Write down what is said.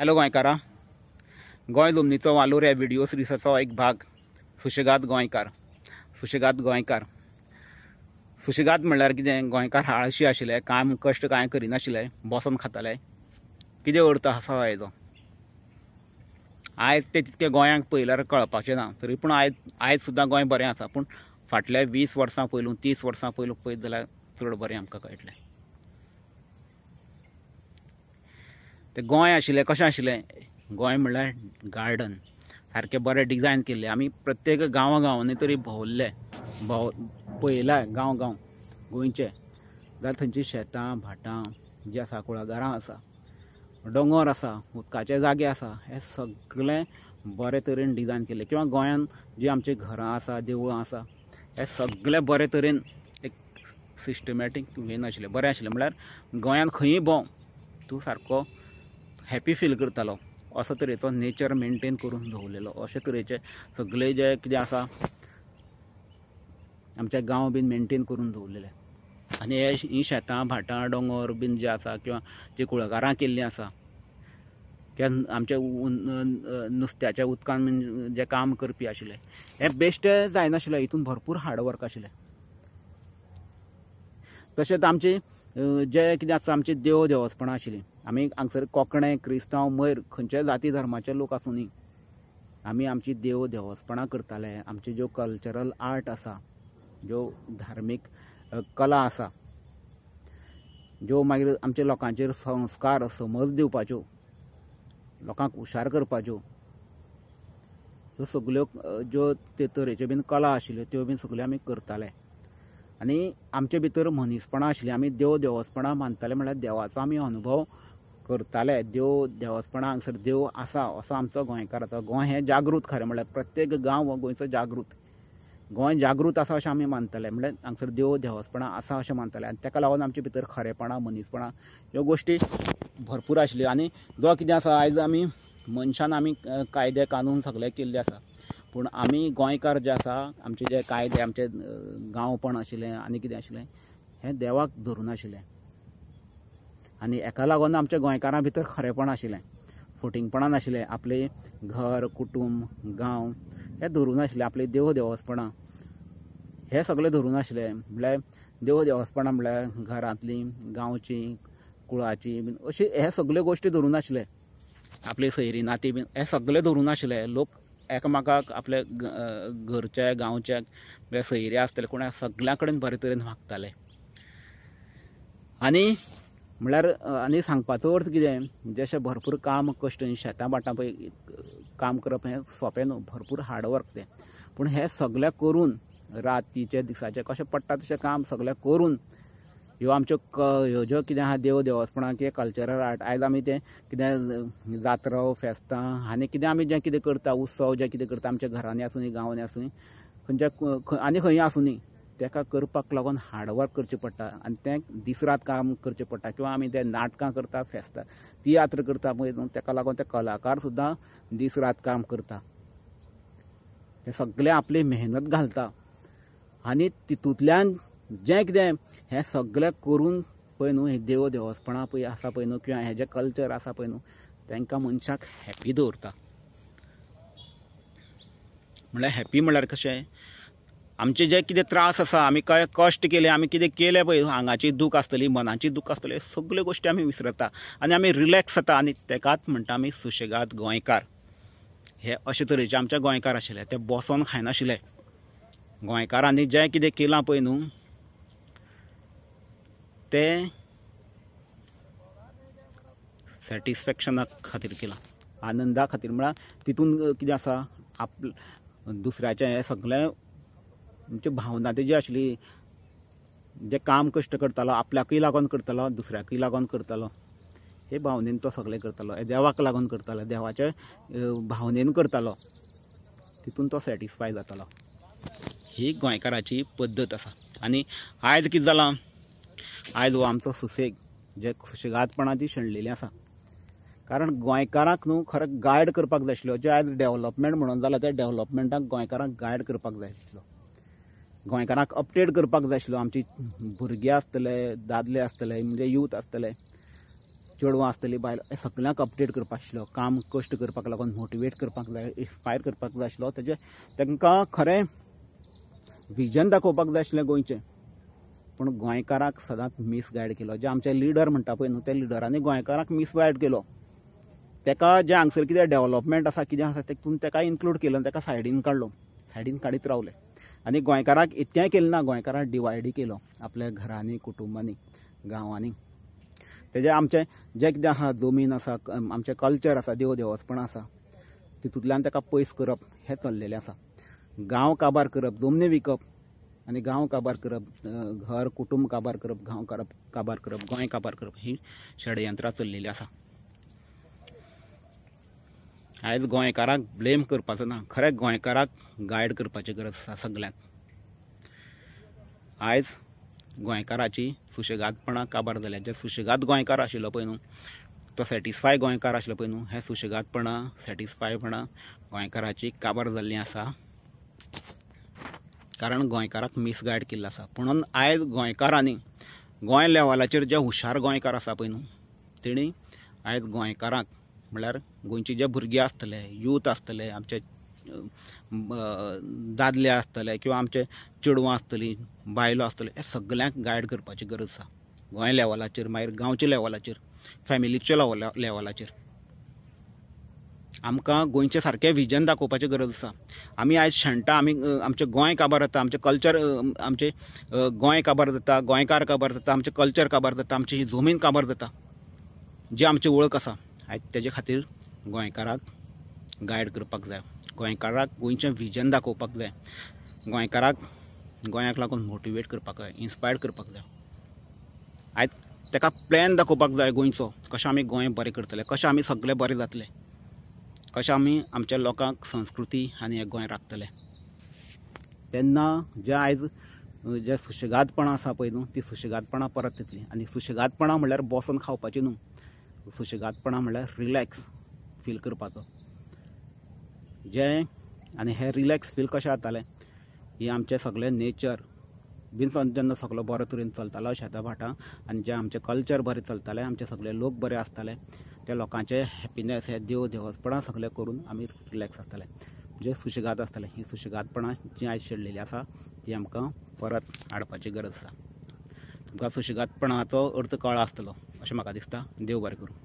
Hello गोंयकारां, गोंय जमनीचो वालोर ह्या व्हिडिओ सिरीसाचो एक भाग. सुशेगाद गोंयकार. सुशेगाद गोंयकार. सुशेगाद म्हणल्यार कितें? गोंयकार आळशी आशिल्ले, काम कश्ट कांय करिनाशिल्ले, बसून खाताले. कितें अर्थ आसा हेजो? आयज ते तितके गोंयांक पयल्यार कळपाचें ना. तरी पूण आयज सुद्दां गोंय बरें आसा. पूण फाटल्या 20 वर्सां पयलू 30 वर्सां पयलू पळयत जाल्यार चड बरें आमकां कळटलें. ते गोंय आशिल्लें कशें आशिल्लें? गोंय म्हणल्यार गार्डन सारकें बरें डिजायन केल्लें. आमी प्रत्येक गांवांनी तरी भोंवल्ले, पळयलां गांव गोंयचे. जाल्यार थंयचीं शेतां भाटां जीं आसा, कुळागरां आसा, दोंगर आसा, उदकाचे जागे आसा, हें सगळें बरे तरेन डिजायन केल्लें. किंवा गोंयांत जीं आमचीं घरां आसा, देवळां आसा, हें सगळें बरे तरेन एक सिस्टमॅटीक वेन आशिल्लें, बरें आशिल्लें. म्हळ्यार गोंयांत खंयीय भोंव तूं सारको हॅपी फील करतालो. असो तरेचो नेचर मेंटेन करून दवरलेलो. अशे तरेचे सगळे जे कितें आसा आमचे गांव बीन मेंटेन करून दवरलेले. आनी हीं शेतां भाटां दोंगर बीन जे आसा, किंवा जी कुळागरां केल्लीं आसा, किंवा आमचे नुस्त्याच्या उदकान जे काम करपी आशिल्ले, हें बेश्टें जायनाशिल्लें. हितून भरपूर हार्डवर्क आशिल्लें. तशेंच आमची जे कितें आसा, आमची देवस्पणां आशिल्लीं. आमी हांगसर कोंकणे, क्रिस्तांव, मैर खंयच्याय जाती धर्माचे लोक आसूंदी आमी आमची देवस्पणां करताले. आमची ज्यो कल्चरल आर्ट आसा, ज्यो धार्मीक कला आसा, ज्यो मागीर आमच्या लोकांचेर संस्कार समज दिवपाच्यो, लोकांक हुशार करपाच्यो, ह्यो सगल्यो ज्यो ते तरेच्यो बीन कला आशिल्ल्यो त्यो बीन सगल्यो आमी करताले. आनी आमचे भितर मनीसपणां आशिल्लीं. आमी देवस्पणां मानताले म्हणल्यार देवाचो आमी अनुभव करताले. देवस्पणां हांगसर देव आसा असो आमचो गोंयकाराचो. गोंय हें जागृत खरें म्हणल्यार. प्रत्येक गांव हो गोंयचो जागृत. गोंय जागृत आसा अशें आमी मानताले. म्हणल्यार हांगसर देवस्पणां आसा अशें मानताले. आनी ताका लागून आमचे भितर खरेपणां, मनीसपणां ह्यो गोश्टी भरपूर आशिल्ल्यो. आनी जो कितें आसा, आयज आमी मनशान आमी कायदे कानून सगळे केल्ले आसा, पूण आमी गोंयकार जे आसा, आमचे जे कायदे, आमचे गांवपण आशिल्लें आनी कितें आशिल्लें, हें देवाक धरून आशिल्लें. आनी हेका लागून आमच्या गोंयकारां भितर खरेंपण आशिल्लें, फटिंगपणां नाशिल्लें. आपलें घर, कुटूंब, गांव हें धरून आशिल्लें. आपली देवस्पणां हें सगळें धरून आशिल्लें. म्हणल्यार देवस्पणां म्हणल्यार घरांतलीं, गांवचीं, कुळाची बीन अशी हे सगल्यो गोश्टी धरून आशिल्ले. आपली सैरी नाती बीन हें सगळें धरून आशिल्ले. लोक एकामेकाक आपल्या घरच्या गांवच्या सैरी आसतले कोण सगळ्यां कडेन बरे तरेन वागताले. आनी म्हळ्यार आनी सांगपाचो अर्थ कितें? जशें भरपूर काम कश्ट शेतां भाटां पळय काम करप हें सोंपें न्हू. भरपूर हार्डवर्क तें. पूण हें सगळें करून रातीचे दिसाचें कशें पडटा तशें काम सगळें करून ह्यो आमच्यो ह्यो ज्यो कितें आहा देवस्पणां कितें कल्चरल आर्ट, आयज आमी तें कितें जात्रो, फेस्तां आनी कितें आमी जें कितें करता, उत्सव जे कितें करता आमच्या घरांनी आसूं, गांवांनी आसूं, खंयच्या आनी खंय आसूं, ताका करपाक लागून हार्डवर्क करचें पडटा. आनी तें दीस रात काम करचें पडटा. किंवा आमी तें नाटकां करता, फेस्तां, तियात्र करता पळय, ताका लागून ते कलाकार सुद्दां दीस रात काम करता. ते सगळें आपली मेहनत घालता. आनी तितूंतल्यान जें कितें हें सगळें करून पळय न्हू, हें देवस्पणां पळय आसा पळय न्हू, किंवा हें जें कल्चर आसा पळय न्हू, तांकां मनशाक हॅपी दवरता. म्हणल्यार हॅपी म्हणल्यार कशें? आमचे जे कितें त्रास आसा, आमी काय कश्ट केले, आमी कितें केलें पळय, आंगाची दूख आसतली, मनाची दूख आसतली, सगल्यो गोश्टी आमी विसरता आनी आमी रिलॅक्स जाता. आनी ताकाच म्हणटा आमी सुशेगाद गोंयकार. हे अशे तरेचे आमचे गोंयकार आशिल्ले. ते बसोन खायनाशिल्ले. गोंयकारांनी जें कितें केलां पळय न्हू, तें सॅटिस्फॅक्शना खातीर केलां, आनंदा खातीर. म्हळ्यार तितून कितें आसा, दुसऱ्याचें हें सगळें म्हणजे भावना तेजी आशिल्ली. जे काम कश्ट करतालो आपल्याकूय लागून करतालो, दुसऱ्याकूय लागून करतालो, हे भावनेन तो सगळें करतालो. हे देवाक लागून करतालो, देवाचे भावनेन करतालो. तितून तो सॅटिस्फाय जातालो. ही गोंयकाराची पद्दत आसा. आनी आयज कितें जालां, आयज हो आमचो सुसेग जे सुशेगादपणां जी शेणलेली आसा. कारण गोंयकारांक न्हू खरें गायड करपाक जाय आशिल्लो. जे आयज डेव्हलपमेंट म्हणून जालां, त्या डेव्हलपमेंटाक गोंयकारांक गायड करपाक जाय आशिल्लो. गोंयकारांक अपडेट करपाक जाय आशिल्लो. आमची भुरगे आसतले, दादले आसतले, म्हणजे यूथ आसतले, चेडवां आसतलीं बायलो हे सगळ्यांक अपडेट करपाक आशिल्लो काम कश्ट करपाक लागून मोटिवेट करपाक जाय इन्स्पायर करपाक जाय आशिल्लो तांकां खरें विजन दाखोवपाक जाय आशिल्लें गोंयचें पूण गोंयकाराक सदांच मिसगायड केलो जे आमचे लिडर म्हणटा पळय न्हू त्या लिडरांनी गोंयकाराक मिसगायड केलो ताका जे हांगसर कितें डेव्हलपमेंट आसा कितें आसा तेतून ताका इन्क्लूड केलो आनी ताका सायडीन काडलो सायडीन काडीत रावले आनी गोंयकाराक इतकेंय केलें ना गोंयकाराक डिवायड केलो आपल्या घरांनी कुटुंबांनी गांवांनी तेजे आमचें जें कितें आसा जमीन आसा आमचें कल्चर आसा देव देवस्पणां आसा तितूंतल्यान ताका पयस करप हें चल्लेलें आसा गांव काबार करप जमनी विकप आनी गांव काबार करप घर कुटुंब काबार करप गांव काबार करप गोंय काबार करप ही षडयंत्रां चल्लेलीं आसा आयज गोंयकाराक ब्लेम करपाचो ना खरें गोंयकाराक गायड करपाची गरज आसा सगळ्यांक आयज गोंयकाराची सुशेगादपणां काबार जाल्या जे सुशेगाद गोंयकार आशिल्लो पळय न्हू तो सॅटिस्फाय गोंयकार आशिल्लो पळय न्हू हे सुशेगादपणां सॅटिस्फायपणां गोंयकाराची काबार जाल्लीं आसा कारण गोंयकाराक मिसगायड केल्लो आसा म्हणून आयज गोंयकारांनी गोंय लेवलाचेर जे हुशार गोंयकार आसा पळय न्हू तेणी आयज गोंयकाराक म्हळ्यार गोंयचे जे भुरगे आसतले यूथ आसतले आमचे दादले आसतले किंवा आमचे चेडवां आसतलीं बायलो आसतल्यो हे सगळ्यांक गायड करपाची गरज आसा गोंय लेवलाचेर मागीर गांवच्या लेवलाचेर फॅमिलीच्या लेवलाचेर आमकां गोंयचें सारकें विजन दाखोवपाची गरज आसा आमी आयज शेणटा आमी आमचें गोंय काबार जाता आमचें कल्चर आमचें गोंय काबार जाता गोंयकार काबार जाता आमचें कल्चर काबार जाता आमची ही जमीन काबार जाता जी आमची वळख आसा आयज तेजे खातीर गोंयकाराक गायड करपाक जाय गोंयकाराक गोंयचें विजन दाखोवपाक जाय गोंयकाराक गोंयाक लागून मोटिवेट करपाक जाय इन्स्पायर करपाक जाय आयज ताका प्लॅन दाखोवपाक जाय गोंयचो कशें आमी गोंय बरें करतले कशें आमी सगळें बरें जातलें कशें आमी आमच्या लोकांक संस्कृती आनी हें गोंय राखतले तेन्ना जे आयज जे सुशेगादपणां आसा पळय न्हू ती सुशेगादपणां परत येतलीं आनी सुशेगादपणां म्हणल्यार बसून खावपाची न्हू सुशेगादपणां म्हणल्यार रिलॅक्स फील करपाचो जें आनी हें रिलॅक्स फील कशें जातालें ही आमचें सगळें नेचर बीन जेन्ना सगळो बरो तरेन चलतालो शेतां भाटां आनी जें आमचें कल्चर बरें चलतालें आमचे सगळे लोक बरे आसताले त्या लोकांचे हॅपिनेस हे देव देवस्पणां सगळें करून आमी रिलॅक्स आसताले म्हणजे सुशेगाद आसताले ही सुशेगादपणां जी आयज शेणलेली आसा ती आमकां परत हाडपाची गरज आसा तुमकां सुशेगादपणाचो अर्थ कळ्ळो आसतलो अशें म्हाका दिसता देव बरें करूं